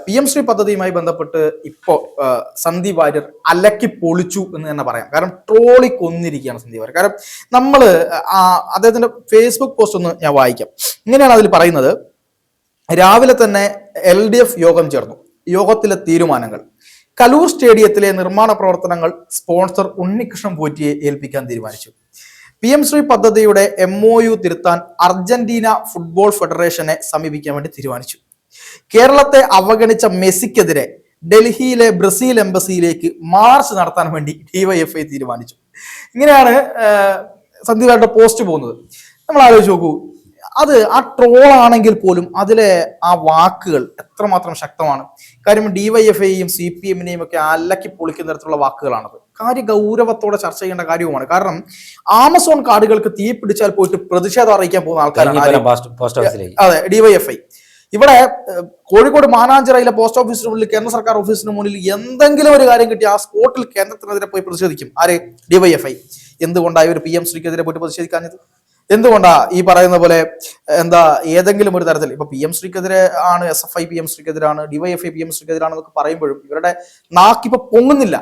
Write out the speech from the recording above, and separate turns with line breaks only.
PM Shri പദ്ധതിയുമായി ബന്ധപ്പെട്ട് ഇപ്പോൾ സന്ദീപ് വാര്യർ അലക്കി പൊളിച്ചു എന്ന് തന്നെ പറയാം. കാരണം ട്രോളി കൊന്നിരിക്കുകയാണ് സന്ദീപ് വാര്യർ. കാരണം നമ്മൾ അദ്ദേഹത്തിന്റെ ഫേസ്ബുക്ക് പോസ്റ്റ് ഒന്ന് ഞാൻ വായിക്കാം. ഇങ്ങനെയാണ് അതിൽ പറയുന്നത്. രാവിലെ തന്നെ LDF യോഗം ചേർന്നു. യോഗത്തിലെ തീരുമാനങ്ങൾ: കലൂർ സ്റ്റേഡിയത്തിലെ നിർമ്മാണ പ്രവർത്തനങ്ങൾ സ്പോൺസർ ഉണ്ണികൃഷ്ണൻ പോറ്റിയെ ഏൽപ്പിക്കാൻ തീരുമാനിച്ചു. PM ശ്രീ പദ്ധതിയുടെ MOU തിരുത്താൻ അർജന്റീന ഫുട്ബോൾ ഫെഡറേഷനെ സമീപിക്കാൻ വേണ്ടി തീരുമാനിച്ചു. കേരളത്തെ അവഗണിച്ച മെസ്സിക്കെതിരെ ഡൽഹിയിലെ ബ്രസീൽ എംബസിയിലേക്ക് മാർച്ച് നടത്താൻ വേണ്ടി DYFI തീരുമാനിച്ചു. ഇങ്ങനെയാണ് സന്ദീപ് വാര്യരുടെ പോസ്റ്റ് പോകുന്നത്. നമ്മൾ ആലോചിച്ച് നോക്കൂ, അത് ആ ട്രോളാണെങ്കിൽ പോലും അതിലെ ആ വാക്കുകൾ എത്രമാത്രം ശക്തമാണ്. കാര്യം DYFIയെയും CPM-നെയും ഒക്കെ അലക്കി പൊളിക്കുന്ന തരത്തിലുള്ള വാക്കുകളാണത്. കാര്യം ഗൗരവത്തോടെ ചർച്ച ചെയ്യേണ്ട കാര്യവുമാണ്. കാരണം ആമസോൺ കാർഡുകൾക്ക് തീ പിടിച്ചാൽ പോയിട്ട് പ്രതിഷേധം അറിയിക്കാൻ പോകുന്ന ആൾക്കാരാണ്. അതെ, DYFI. ഇവിടെ കോഴിക്കോട് മാനാഞ്ചിറയിലെ പോസ്റ്റ് ഓഫീസിന് മുന്നിൽ, കേന്ദ്ര സർക്കാർ ഓഫീസിന് മുന്നിൽ എന്തെങ്കിലും ഒരു കാര്യം കിട്ടി ആ സ്പോട്ടിൽ കേന്ദ്രത്തിനെതിരെ പോയി പ്രതിഷേധിക്കും. ആരെ? DYFI. എന്തുകൊണ്ടായി ഒരു PM ശ്രീക്കെതിരെ പോയിട്ട് പ്രതിഷേധിക്കാഞ്ഞത്? എന്തുകൊണ്ടാ ഈ പറയുന്ന പോലെ ഏതെങ്കിലും ഒരു തരത്തിൽ ഇപ്പൊ PM ശ്രീക്കെതിരെ ആണ്, SFI PM ശ്രീക്കെതിരാണ്, DYFI PM ശ്രീക്കെതിരാണെന്നൊക്കെ പറയുമ്പോഴും ഇവരുടെ നാക്കിപ്പോ പൊങ്ങുന്നില്ല.